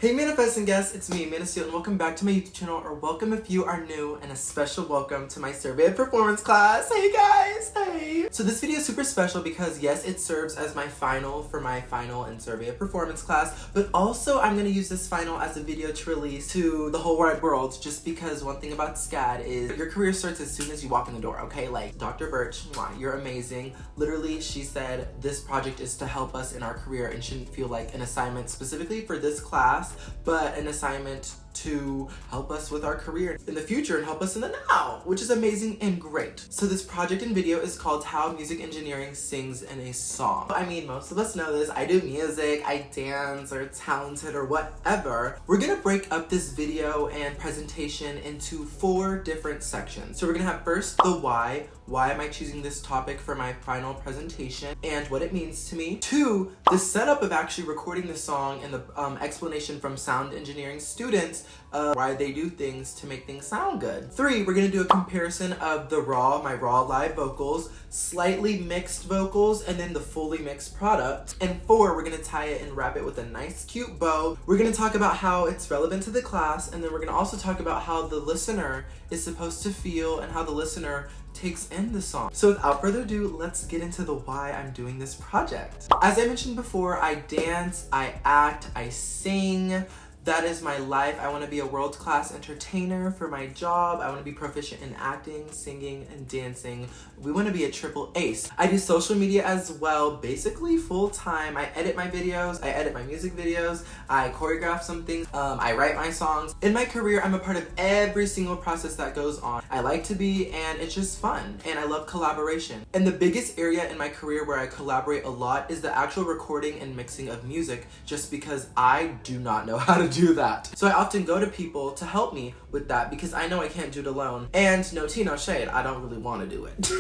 Hey Mannafests and guests, it's me, Manna Steel, and welcome back to my YouTube channel, or welcome if you are new, and a special welcome to my survey of performance class. Hey guys, hey! So this video is super special because yes, it serves as my final for my final and survey of performance class, but also I'm going to use this final as a video to release to the whole wide world, just because one thing about SCAD is your career starts as soon as you walk in the door, okay? Like, Dr. Burch, mwah, you're amazing. Literally, she said this project is to help us in our career and shouldn't feel like an assignment specifically for this class, but an assignment to help us with our career in the future and help us in the now, which is amazing and great. So this project and video is called How Music Engineering Sings in a Song. I mean, most of us know this. I do music, I dance, or talented, or whatever. We're gonna break up this video and presentation into 4 different sections. So we're gonna have first the why. Why am I choosing this topic for my final presentation and what it means to me? 2, the setup of actually recording the song and the explanation from sound engineering students of why they do things to make things sound good. 3, we're gonna do a comparison of my raw live vocals, slightly mixed vocals, and then the fully mixed product. And 4, we're gonna tie it and wrap it with a nice cute bow. We're gonna talk about how it's relevant to the class, and then we're gonna also talk about how the listener is supposed to feel and how the listener takes in the song. So without further ado, let's get into the why I'm doing this project. As I mentioned before, I dance, I act, I sing. That is my life. I want to be a world-class entertainer for my job. I want to be proficient in acting, singing, and dancing. We want to be a triple ace. I do social media as well, basically full-time. I edit my videos, I edit my music videos, I choreograph some things, I write my songs. In my career, I'm a part of every single process that goes on. I like to be, and it's just fun, and I love collaboration. And the biggest area in my career where I collaborate a lot is the actual recording and mixing of music, just because I do not know how to do that. So I often go to people to help me with that because I know I can't do it alone. And no tea, no shade, I don't really want to do it.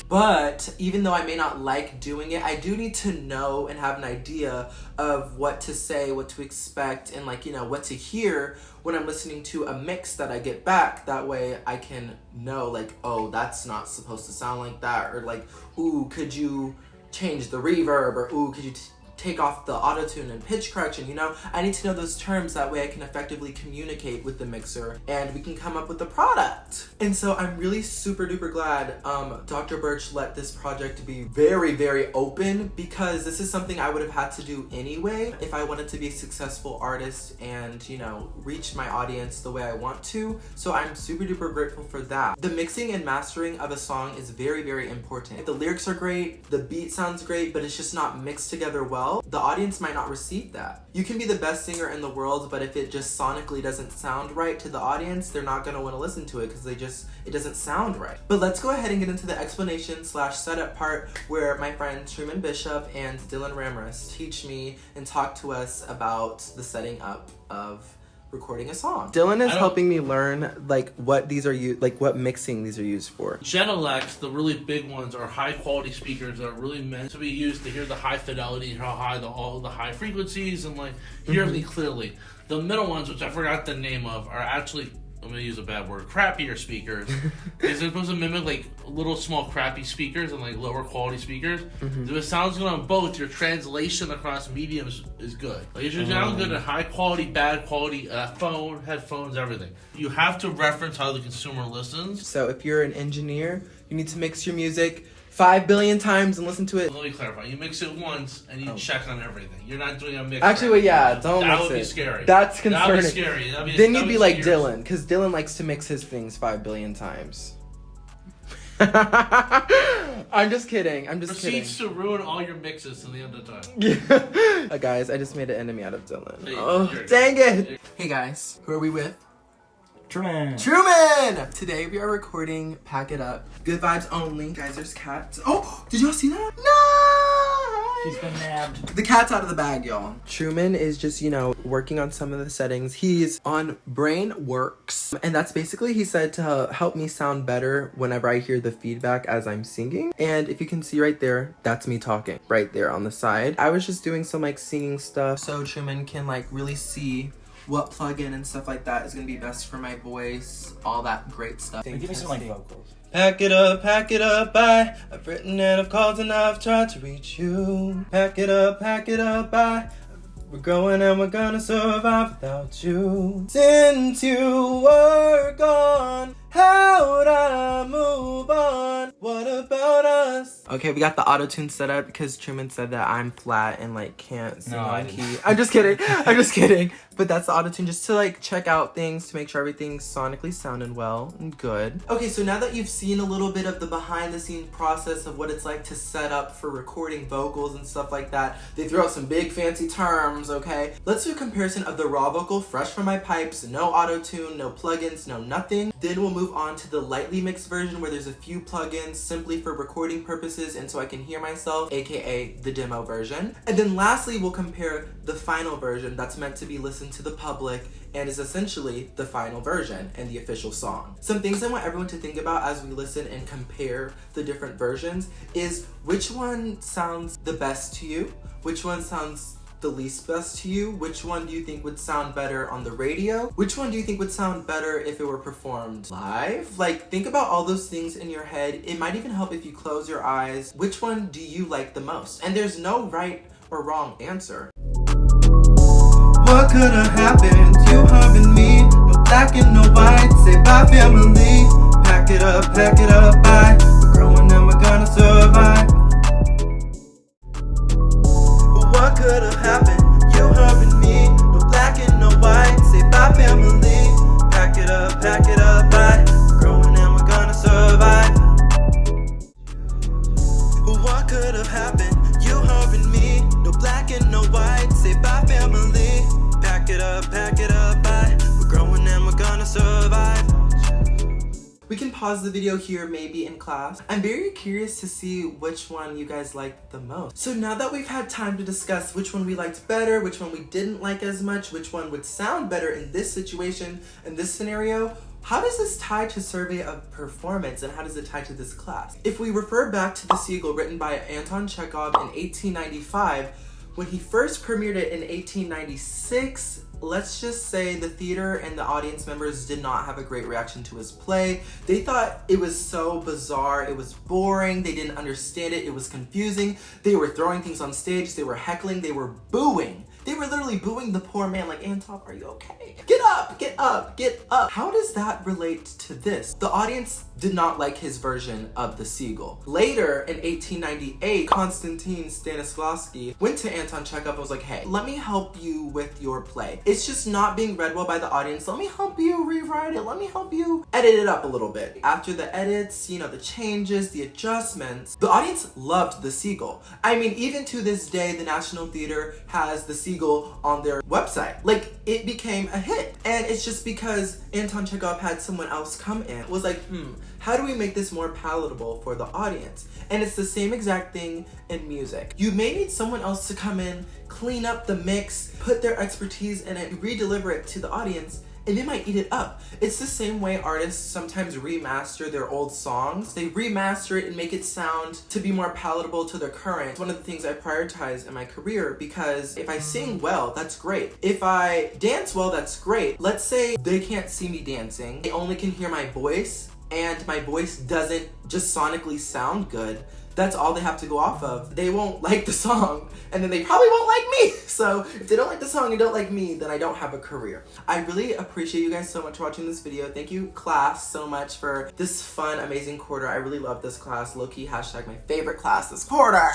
But even though I may not like doing it, I do need to know and have an idea of what to say, what to expect, and what to hear when I'm listening to a mix that I get back. That way I can know oh, that's not supposed to sound like that, or ooh, could you change the reverb, or ooh, could you take off the auto-tune and pitch correction, I need to know those terms, that way I can effectively communicate with the mixer and we can come up with a product. And so I'm really super duper glad Dr. Burch let this project be very, very open, because this is something I would have had to do anyway if I wanted to be a successful artist and, reach my audience the way I want to. So I'm super duper grateful for that. The mixing and mastering of a song is very, very important. If the lyrics are great, the beat sounds great, but it's just not mixed together well, the audience might not receive that. You can be the best singer in the world, but if it just sonically doesn't sound right to the audience, they're not gonna want to listen to it because it doesn't sound right. But let's go ahead and get into the explanation / setup part, where my friend Truman Bishop and Dylan Ramrus teach me and talk to us about the setting up of recording a song. Dylan is helping me learn what these are what mixing these are used for. Genelecs, the really big ones, are high quality speakers that are really meant to be used to hear the high fidelity, how high all the high frequencies, and hear me clearly. The middle ones, which I forgot the name of, are actually, I'm gonna use a bad word, crappier speakers. They're supposed to mimic little small crappy speakers and lower quality speakers. If it sounds good on both, your translation across mediums is good. It should sound good at high quality, bad quality, phone, headphones, everything. You have to reference how the consumer listens. So if you're an engineer, you need to mix your music 5 billion times and listen to it. Let me clarify. You mix it once and you check on everything. You're not doing a mix. Actually, well, yeah, don't mix it. That would be scary. That's concerning. That would be scary. Then you'd be like Dylan, because Dylan likes to mix his things 5 billion times. I'm just kidding. Proceeds to ruin all your mixes to the end of time. Guys, I just made an enemy out of Dylan. Hey, oh, dang it. Hey guys, who are we with? Truman! Today we are recording Pack It Up. Good vibes only. Guys, there's cats. Oh, did y'all see that? No! She's been nabbed. The cat's out of the bag, y'all. Truman is just, working on some of the settings. He's on BrainWorks. And that's basically, he said, to help me sound better whenever I hear the feedback as I'm singing. And if you can see right there, that's me talking right there on the side. I was just doing some singing stuff so Truman can really see what plugin and stuff like that is gonna be best for my voice, all that great stuff. Give me some vocals. Pack it up, I've written and I've called and I've tried to reach you. Pack it up, We're growing and we're gonna survive without you. Since you were gone, how'd I move on? What about us? Okay, we got the auto-tune set up because Truman said that I'm flat and like can't sing on key. I'm just kidding. I'm just kidding. But that's the auto-tune just to like check out things, to make sure everything's sonically sounding well and good. Okay, so now that you've seen a little bit of the behind the scenes process of what it's like to set up for recording vocals and stuff like that, they throw out some big fancy terms, okay? Let's do a comparison of the raw vocal fresh from my pipes, no auto-tune, no plugins, no nothing. Then we'll move on to the lightly mixed version where there's a few plugins simply for recording purposes and so I can hear myself, aka the demo version. And then lastly, we'll compare the final version that's meant to be listened to the public and is essentially the final version and the official song. Some things I want everyone to think about as we listen and compare the different versions is which one sounds the best to you, which one sounds the least best to you, which one do you think would sound better on the radio, which one do you think would sound better if it were performed live? Like, think about all those things in your head. It might even help if you close your eyes. Which one do you like the most? And there's no right or wrong answer. What could have happened? You hugging me, no black and no white. Say bye family, pack it up, bye. We're growing and we're gonna survive. What could have happened? You hugging me, no black and no white. Say bye family, pack it up, bye. We're growing and we're gonna survive. What could have happened? You hugging me, no black and no white. Say bye family, pack it up, bye. We're growing and we're gonna survive. We can pause the video here, maybe in class. I'm very curious to see which one you guys liked the most. So now that we've had time to discuss which one we liked better, which one we didn't like as much, which one would sound better in this situation, in this scenario, how does this tie to Survey of Performance and how does it tie to this class? If we refer back to The Seagull written by Anton Chekhov in 1895, when he first premiered it in 1896, let's just say the theater and the audience members did not have a great reaction to his play. They thought it was so bizarre, it was boring, they didn't understand it, it was confusing. They were throwing things on stage, they were heckling, they were booing. They were literally booing the poor man like, Anton, are you okay? Get up, get up, get up. How does that relate to this? The audience did not like his version of The Seagull. Later, in 1898, Konstantin Stanislavski went to Anton Chekhov and was like, hey, let me help you with your play. It's just not being read well by the audience. Let me help you rewrite it. Let me help you edit it up a little bit. After the edits, you know, the changes, the adjustments, the audience loved The Seagull. I mean, even to this day, the National Theater has The Seagull on their website. Like, it became a hit. And it's just because Anton Chekhov had someone else come in. It was like, how do we make this more palatable for the audience? And it's the same exact thing in music. You may need someone else to come in, clean up the mix, put their expertise in it, re-deliver it to the audience, and they might eat it up. It's the same way artists sometimes remaster their old songs. They remaster it and make it sound to be more palatable to the current. It's one of the things I prioritize in my career because if I sing well, that's great. If I dance well, that's great. Let's say they can't see me dancing. They only can hear my voice and my voice doesn't just sonically sound good. That's all they have to go off of. They won't like the song, and then they probably won't like me. So if they don't like the song and don't like me, then I don't have a career. I really appreciate you guys so much for watching this video. Thank you, class, so much for this fun, amazing quarter. I really love this class. Low-key, hashtag my favorite class this quarter.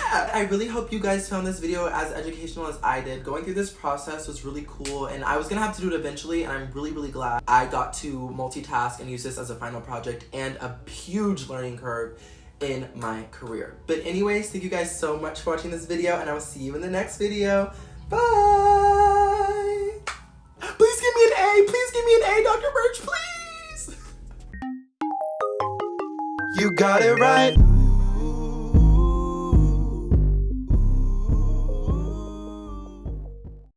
I really hope you guys found this video as educational as I did. Going through this process was really cool, and I was gonna have to do it eventually, and I'm really, really glad I got to multitask and use this as a final project and a huge learning curve in my career. But anyways, thank you guys so much for watching this video, and I will see you in the next video. Bye! Please give me an A! Please give me an A, Dr. Burch, please! You got it right.